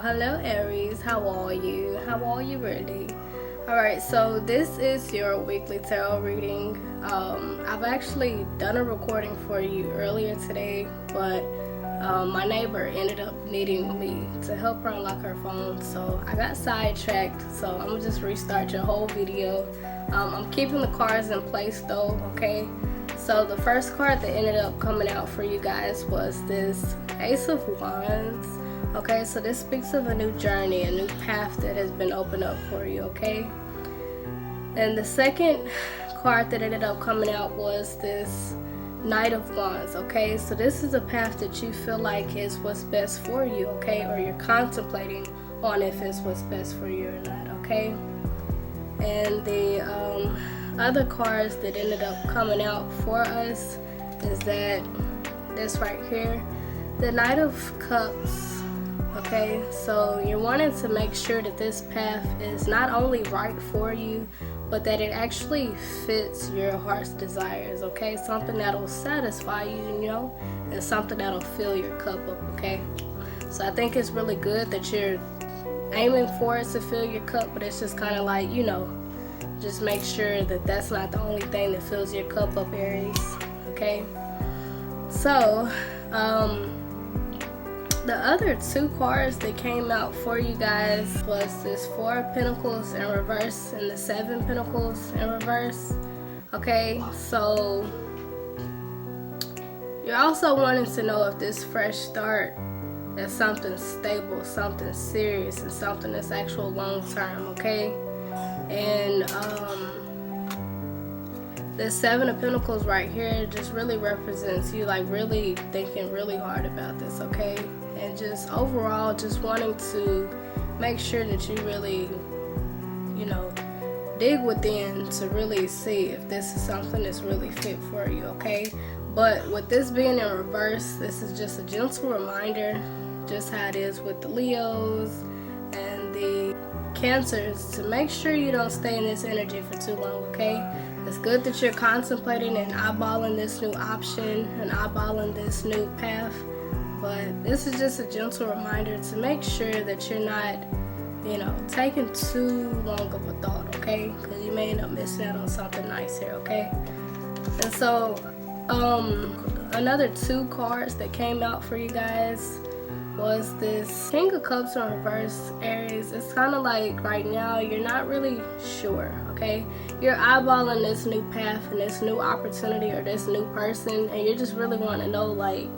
Hello Aries, how are you? How are you really? Alright, so this is your weekly tarot reading. I've actually done a recording for you earlier today, but my neighbor ended up needing me to help her unlock her phone, so I got sidetracked. So I'm gonna just restart your whole video. I'm keeping the cards in place though, okay? So the first card that ended up coming out for you guys was this Ace of Wands. Okay, so this speaks of a new journey, a new path that has been opened up for you, okay? And the second card that ended up coming out was this Knight of Wands, okay? So this is a path that you feel like is what's best for you, okay? Or you're contemplating on if it's what's best for you or not, okay? And the other cards that ended up coming out for us is that this right here, the Knight of Cups. Okay, so you're wanting to make sure that this path is not only right for you, but that it actually fits your heart's desires, okay? Something that'll satisfy you, you know, and something that'll fill your cup up, okay? So I think it's really good that you're aiming for it to fill your cup, but it's just kind of like, you know, just make sure that that's not the only thing that fills your cup up, Aries, okay? So, the other two cards that came out for you guys was this Four of Pentacles in reverse and the Seven Pentacles in reverse. Okay, so you're also wanting to know if this fresh start is something stable, something serious, and something that's actual long term, okay? And the Seven of Pentacles right here just really represents you like really thinking really hard about this, okay? And just overall just wanting to make sure that you really, you know, dig within to really see if this is something that's really fit for you, okay? But with this being in reverse, this is just a gentle reminder, just how it is with the Leos and the Cancers, to make sure you don't stay in this energy for too long, okay? It's good that you're contemplating and eyeballing this new option and eyeballing this new path, but this is just a gentle reminder to make sure that you're not, you know, taking too long of a thought, okay? Because you may end up missing out on something nice here, okay? And so, another two cards that came out for you guys was this King of Cups in reverse, Aries. It's kind of like right now you're not really sure, okay? You're eyeballing this new path and this new opportunity or this new person, and you just really want to know, like,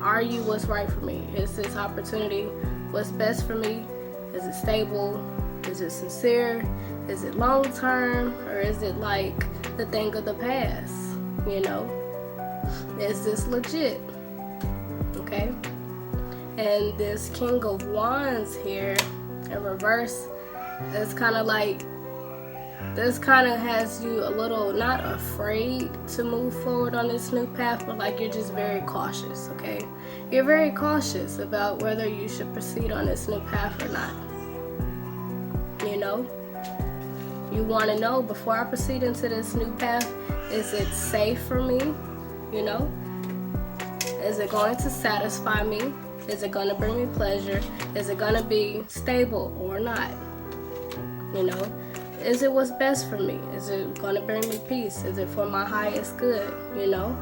are you what's right for me? Is this opportunity what's best for me? Is it stable? Is it sincere? Is it long term? Or is it like the thing of the past? You know? Is this legit? Okay? And this King of Wands here in reverse, it's kind of like, this kind of has you a little not afraid to move forward on this new path, but like you're just very cautious, okay? You're very cautious about whether you should proceed on this new path or not. You know? You want to know, before I proceed into this new path, is it safe for me? You know? Is it going to satisfy me? Is it going to bring me pleasure? Is it going to be stable or not? You know? Is it what's best for me? Is it going to bring me peace? Is it for my highest good? You know?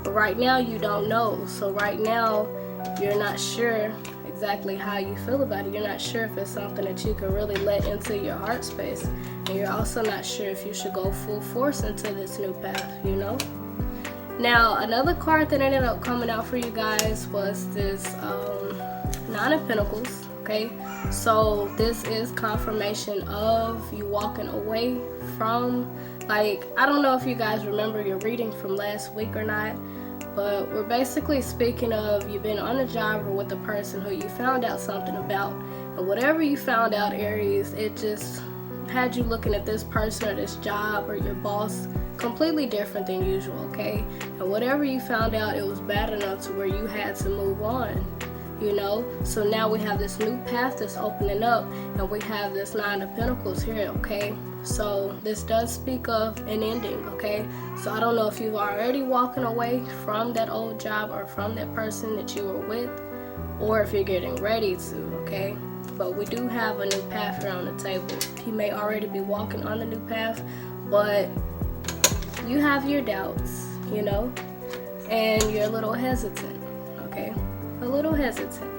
But right now you don't know. So right now you're not sure exactly how you feel about it. You're not sure if it's something that you can really let into your heart space. And you're also not sure if you should go full force into this new path, you know? Now, another card that ended up coming out for you guys was this Nine of Pentacles, okay? So this is confirmation of you walking away from, like, I don't know if you guys remember your reading from last week or not, but we're basically speaking of you've been on a job or with a person who you found out something about, and whatever you found out, Aries, it just had you looking at this person or this job or your boss completely different than usual, okay? And whatever you found out, it was bad enough to where you had to move on, you know? So now we have this new path that's opening up, and we have this Nine of Pentacles here, okay? So this does speak of an ending, okay? So I don't know if you've already walking away from that old job or from that person that you were with, or if you're getting ready to, okay? but we do have a new path here on the table. You may already be walking on the new path, but you have your doubts, you know, and you're a little hesitant, okay? A little hesitant.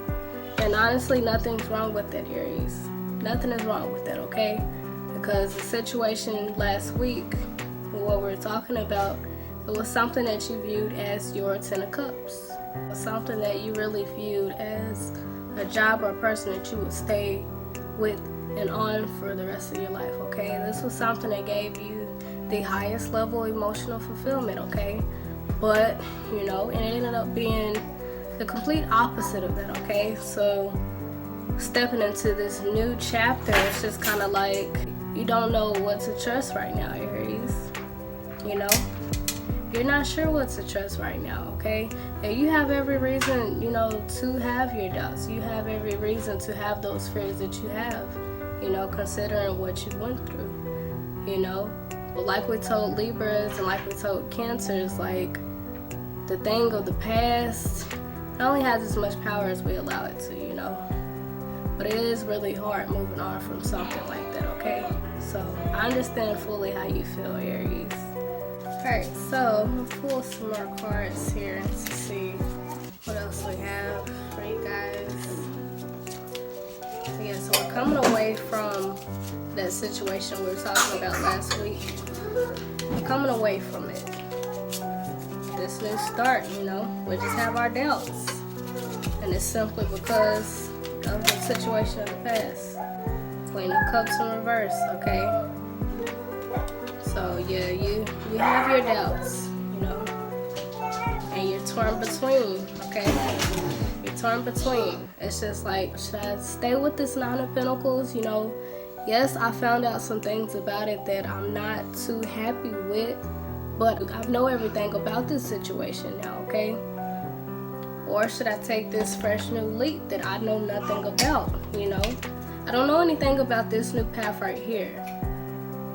And honestly, nothing's wrong with that, Aries. Nothing is wrong with that, okay? Because the situation last week, what we were talking about, it was something that you viewed as your 10 of Cups. It was something that you really viewed as a job or a person that you would stay with and on for the rest of your life, okay? This was something that gave you the highest level of emotional fulfillment, okay? But, you know, and it ended up being the complete opposite of that, okay? So stepping into this new chapter, it's just kind of like you don't know what to trust right now, Aries. You know, you're not sure what to trust right now, okay? And you have every reason, you know, to have your doubts. You have every reason to have those fears that you have, you know, considering what you went through, you know. But like we told Libras and like we told Cancers, like the thing of the past, it only has as much power as we allow it to, you know. But it is really hard moving on from something like that, okay? So I understand fully how you feel, Aries. Alright, so I'm gonna pull some more cards here to see what else we have for you guys. So yeah, so we're coming away from that situation we were talking about last week. We're coming away from it. This new start, you know, we just have our doubts. And it's simply because of the situation of the past. Queen of Cups in reverse, okay? So yeah, you have your doubts, you know, and you're torn between, okay? You're torn between. It's just like, should I stay with this Nine of Pentacles? You know, yes, I found out some things about it that I'm not too happy with, but I know everything about this situation now, okay? Or should I take this fresh new leap that I know nothing about, you know? I don't know anything about this new path right here,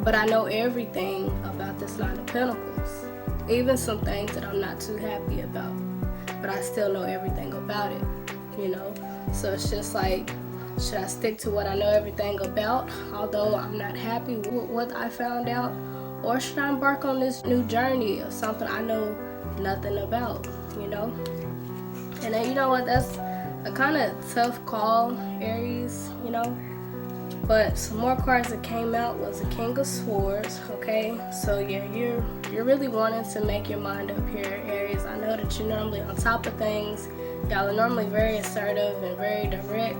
but I know everything about this Nine of Pentacles. Even some things that I'm not too happy about, but I still know everything about it, you know? So it's just like, should I stick to what I know everything about, although I'm not happy with what I found out? Or should I embark on this new journey of something I know nothing about, you know? And then, you know what, that's a kind of tough call, Aries, you know? But some more cards that came out was the King of Swords, okay? So yeah, you're really wanting to make your mind up here, Aries. I know that you're normally on top of things. Y'all are normally very assertive and very direct,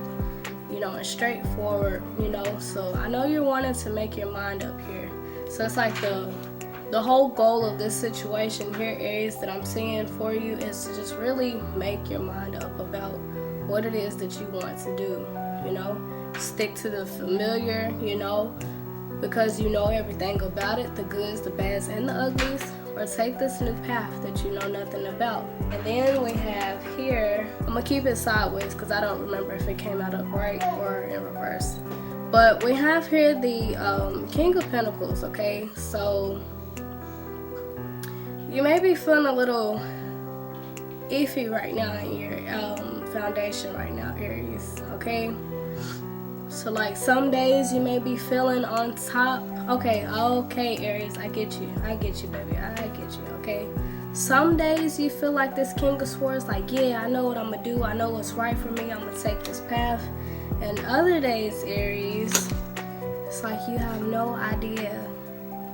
you know, and straightforward, you know? So I know you're wanting to make your mind up here. So it's like the whole goal of this situation here, Aries, that I'm seeing for you is to just really make your mind up about what it is that you want to do, you know? Stick to the familiar, you know, because you know everything about it, the goods, the bads, and the uglies, or take this new path that you know nothing about. And then we have here, I'm gonna keep it sideways because I don't remember if it came out upright or in reverse. But we have here the King of Pentacles, okay? So you may be feeling a little iffy right now in your foundation right now, Aries, okay? So like some days you may be feeling on top. Okay, Aries, I get you, baby, I get you, okay? Some days you feel like this King of Swords, like, yeah, I know what I'm gonna do, I know what's right for me, I'm gonna take this path. And other days, Aries, it's like you have no idea.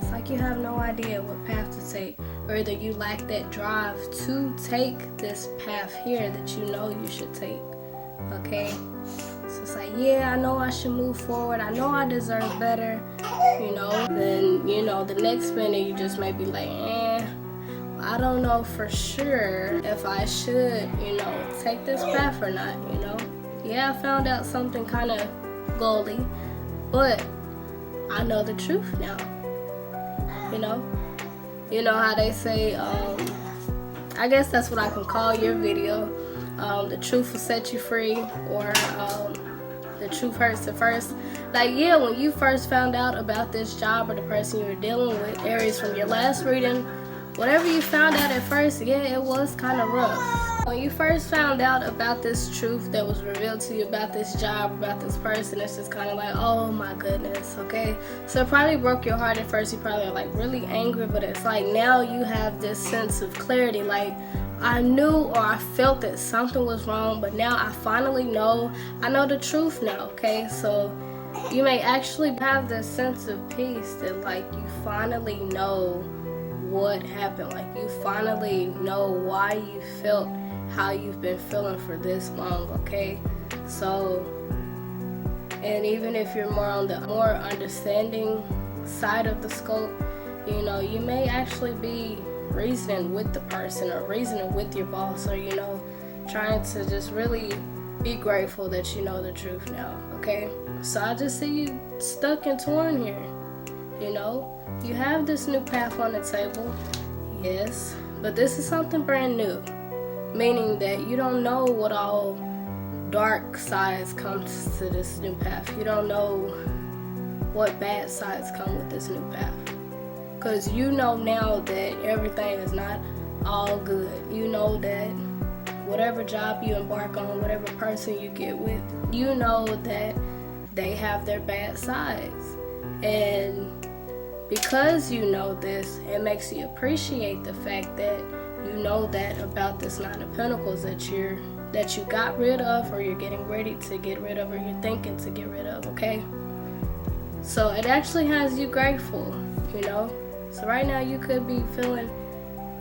It's like you have no idea what path to take. Or either you lack that drive to take this path here that you know you should take, okay? So it's like, yeah, I know I should move forward. I know I deserve better, you know. Then, you know, the next minute you just may be like, I don't know for sure if I should, you know, take this path or not, you know. Yeah, I found out something kind of goaly, but I know the truth now, you know. You know how they say, I guess that's what I can call your video, the truth will set you free, or the truth hurts at first. Like, yeah, when you first found out about this job or the person you were dealing with, Aries, from your last reading, whatever you found out at first, yeah, it was kind of rough. When you first found out about this truth that was revealed to you about this job, about this person, it's just kind of like, oh my goodness, okay? So it probably broke your heart at first. You probably are like really angry, but it's like now you have this sense of clarity. Like, I knew or I felt that something was wrong, but now I finally know. I know the truth now, okay? So you may actually have this sense of peace that like you finally know what happened. Like you finally know why you felt how you've been feeling for this long, okay? So, and even if you're more on the more understanding side of the scope, you know, you may actually be reasoning with the person or reasoning with your boss, or, you know, trying to just really be grateful that you know the truth now, okay? So I just see you stuck and torn here, you know? You have this new path on the table, yes, but this is something brand new. Meaning that you don't know what all dark sides comes to this new path. You don't know what bad sides come with this new path. Because you know now that everything is not all good. You know that whatever job you embark on, whatever person you get with, you know that they have their bad sides. And because you know this, it makes you appreciate the fact that you know that about this Nine of Pentacles that you got rid of, or you're getting ready to get rid of, or you're thinking to get rid of, okay? So it actually has you grateful, you know? So right now you could be feeling,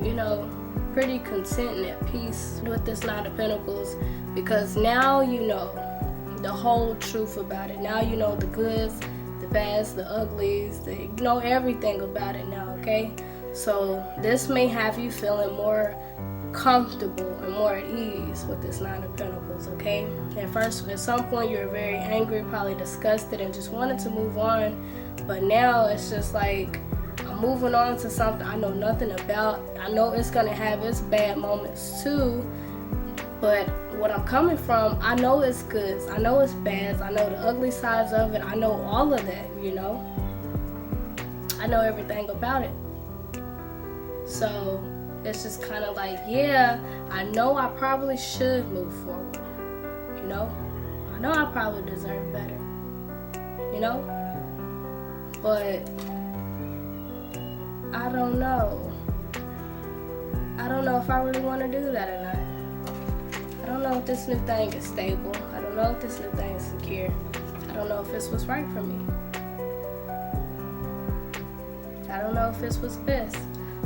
you know, pretty content and at peace with this Nine of Pentacles, because now you know the whole truth about it. Now you know the goods, the bads, the uglies, you know everything about it now, okay? So this may have you feeling more comfortable and more at ease with this Nine of Pentacles, okay? At some point you were very angry, probably disgusted, and just wanted to move on. But now it's just like, I'm moving on to something I know nothing about. I know it's gonna have its bad moments too, but what I'm coming from, I know it's goods, I know it's bads, I know the ugly sides of it, I know all of that, you know? I know everything about it. So it's just kind of like, yeah, I know I probably should move forward, you know? I know I probably deserve better, you know? But I don't know. I don't know if I really want to do that or not. I don't know if this new thing is stable. I don't know if this new thing is secure. I don't know if this was right for me. I don't know if this was best.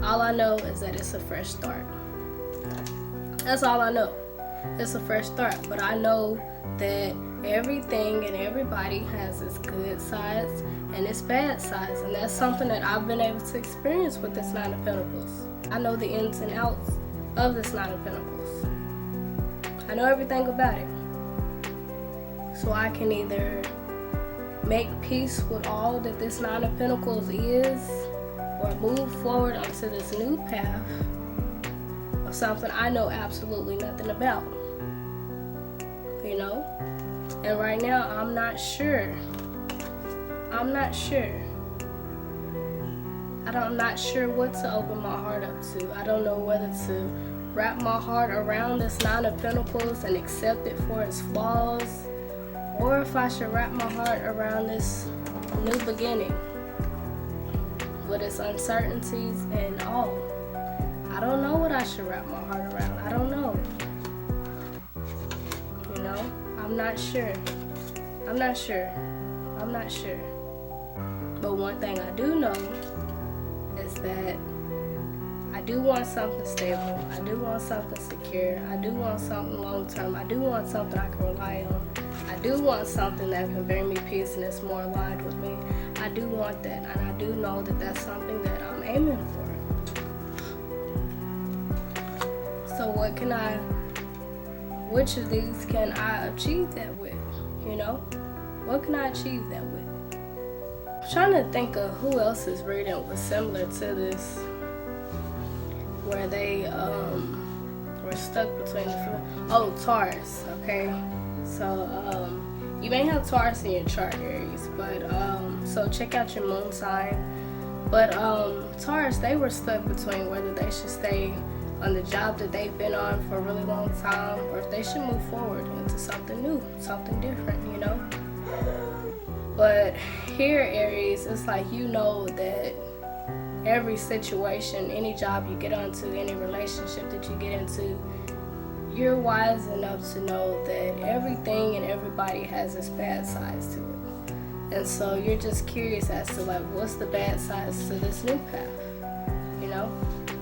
All I know is that it's a fresh start. That's all I know. It's a fresh start. But I know that everything and everybody has its good sides and its bad sides. And that's something that I've been able to experience with this Nine of Pentacles. I know the ins and outs of this Nine of Pentacles. I know everything about it. So I can either make peace with all that this Nine of Pentacles is, or move forward onto this new path of something I know absolutely nothing about, you know? And right now, I'm not sure. I'm not sure what to open my heart up to. I don't know whether to wrap my heart around this Nine of Pentacles and accept it for its flaws, or if I should wrap my heart around this new beginning with its uncertainties and all. I don't know what I should wrap my heart around. I don't know. You know, I'm not sure. I'm not sure. But one thing I do know is that I do want something stable. I do want something secure. I do want something long term. I do want something I can rely on. I do want something that can bring me peace and is more aligned with me. I do want that, and I do know that that's something that I'm aiming for. So which of these can I achieve that with, you know? What can I achieve that with? I'm trying to think of who else's reading was similar to this, where they were stuck between Taurus, okay? So you may have Taurus in your chart, Aries, but so check out your moon sign. But Taurus, they were stuck between whether they should stay on the job that they've been on for a really long time, or if they should move forward into something new, something different, you know. But here, Aries, it's like you know that every situation, any job you get onto, any relationship that you get into, you're wise enough to know that everything and everybody has its bad sides to it. And so you're just curious as to like, what's the bad sides to this new path, you know?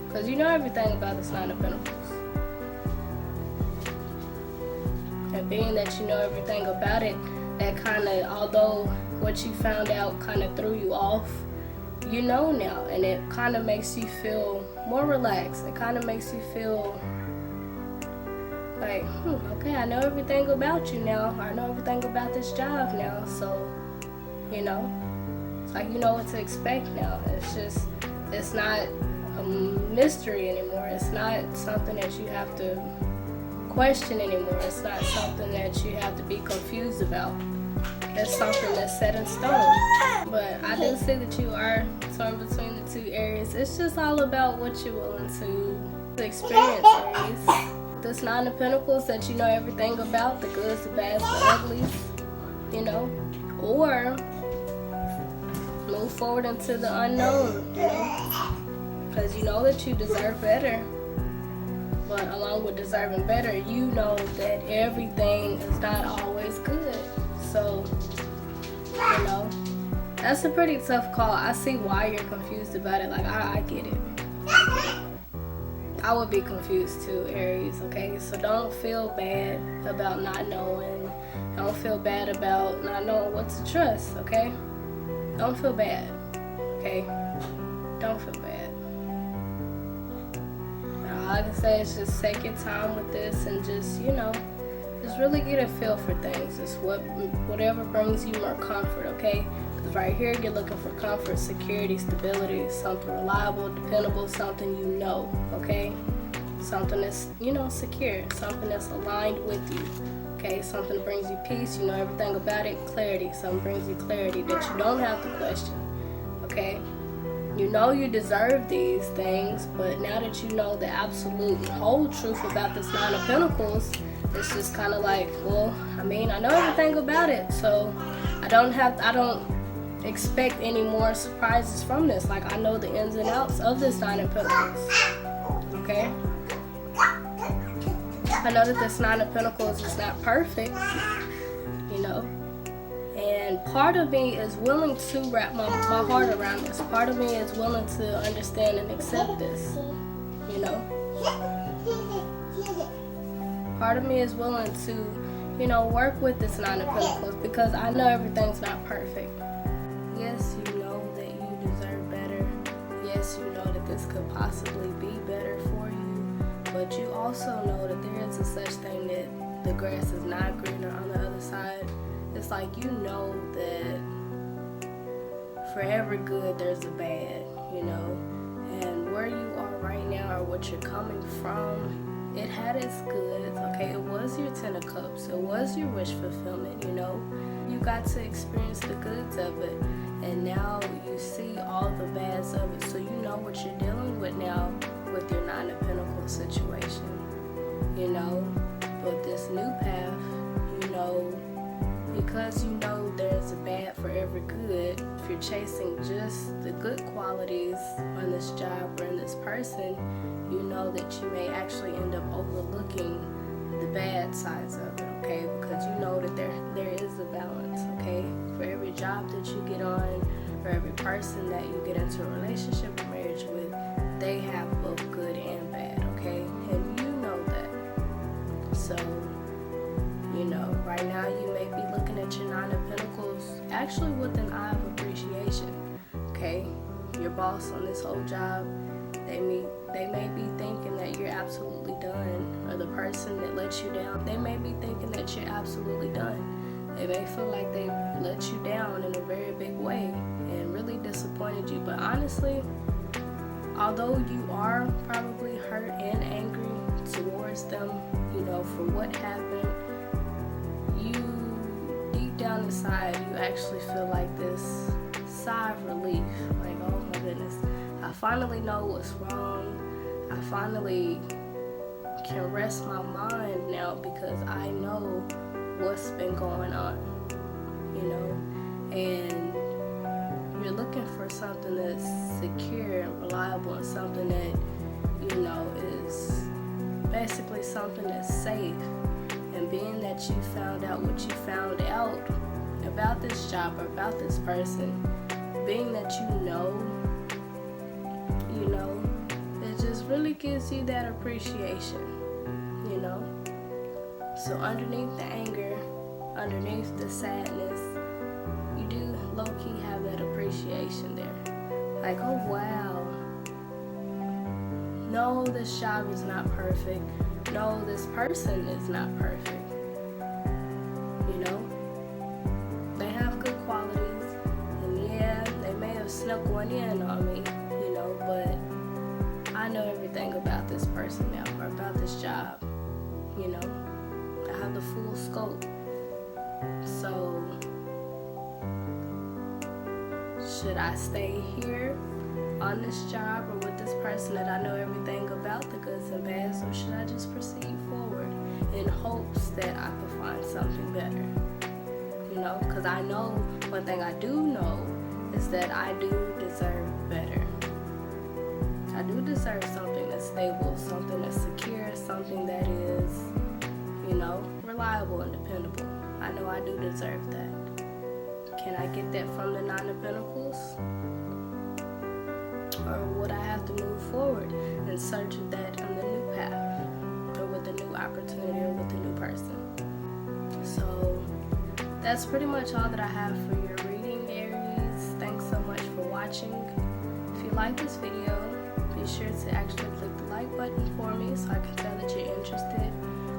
Because you know everything about this Nine of Pentacles. And being that you know everything about it, that kind of, although what you found out kind of threw you off, you know now, and it kind of makes you feel more relaxed. It kind of makes you feel like, okay, I know everything about you now. I know everything about this job now. So, you know, it's like you know what to expect now. It's not a mystery anymore. It's not something that you have to question anymore. It's not something that you have to be confused about. It's something that's set in stone. But I do see that you are torn between the two Aries. It's just all about what you're willing to experience, Aries. This Nine of Pentacles that you know everything about, the goods, the bads, the uglies, you know, or move forward into the unknown, you know, because you know that you deserve better. But along with deserving better, you know that everything is not always good. So, you know, that's a pretty tough call. I see why you're confused about it. Like, I get it. I would be confused too, Aries, okay? So don't feel bad about not knowing. Don't feel bad about not knowing what to trust, okay? Don't feel bad, okay? Don't feel bad. All I can say is just take your time with this and just, you know, just really get a feel for things. It's whatever brings you more comfort, okay? Because right here you're looking for comfort, security, stability, something reliable, dependable, something you know, okay? Something that's, you know, secure, something that's aligned with you, okay? Something that brings you peace, you know everything about it, clarity. Something brings you clarity that you don't have to question, okay? You know you deserve these things, but now that you know the absolute whole truth about this Nine of Pentacles, it's just kind of like, well, I mean, I know everything about it, so I don't expect any more surprises from this. Like, I know the ins and outs of this Nine of Pentacles, okay? I know that this Nine of Pentacles is not perfect, you know, and part of me is willing to wrap my heart around this. Part of me is willing to understand and accept this, you know. Part of me is willing to, you know, work with this Nine of Pentacles because I know everything's not perfect. Yes, you know that you deserve better. Yes, you know that this could possibly be better for you. But you also know that there is a such thing that the grass is not greener on the other side. It's like you know that for every good there's a bad, you know. And where you are right now or what you're coming from, it had its goods, okay? It was your Ten of Cups. It was your wish fulfillment, you know? You got to experience the goods of it. And now you see all the bads of it. So you know what you're dealing with now with your Nine of Pentacles situation, you know? But this new path, you know, because you know there's a bad for every good, if you're chasing just the good qualities on this job or in this person, you know that you may actually end up overlooking the bad sides of it, okay? Because you know that there is a balance, okay? For every job that you get on, or every person that you get into a relationship or marriage with, they have both good and bad, okay? And you know that. So, you know, right now you may be looking at your Nine of Pentacles actually with an eye of appreciation, okay? Your boss on this whole job, they may be thinking that you're absolutely done, or the person that let you down, they may be thinking that you're absolutely done. They may feel like they let you down in a very big way and really disappointed you. But honestly, although you are probably hurt and angry towards them, you know, for what happened, you deep down inside, you actually feel like this sigh of relief, like, oh my goodness, I finally know what's wrong. I finally can rest my mind now because I know what's been going on, you know, and you're looking for something that's secure and reliable and something that, you know, is basically something that's safe. And being that you found out what you found out about this job or about this person, being that you know, it just really gives you that appreciation, you know. So underneath the anger, underneath the sadness, you do low-key have that appreciation there. Like, oh wow, no, this job is not perfect. No, this person is not perfect. You know, they have good qualities, and yeah, they may have snuck one in on me, you know, but I know everything about this person now, or about this job, you know. I have the full scope. So, should I stay here on this job or with this person that I know everything about, the goods and bads, or should I just proceed forward in hopes that I could find something better? You know, because I know one thing I do know is that I do deserve better. I do deserve something that's stable, something that's secure, something that is, you know, reliable and dependable. I know I do deserve that. Can I get that from the Nine of Pentacles? Or would I have to move forward in search of that on the new path, or with a new opportunity, or with a new person? So that's pretty much all that I have for your reading, Aries. Thanks so much for watching. If you like this video, be sure to actually click the like button for me so I can tell that you're interested.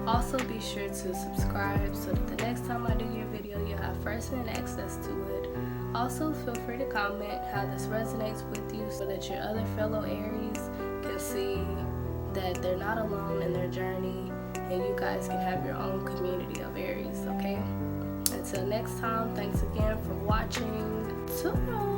Also be sure to subscribe so that the next time I do your video, you'll have first-hand access to it. Also, feel free to comment how this resonates with you so that your other fellow Aries can see that they're not alone in their journey and you guys can have your own community of Aries, okay? Until next time, thanks again for watching. Toodles!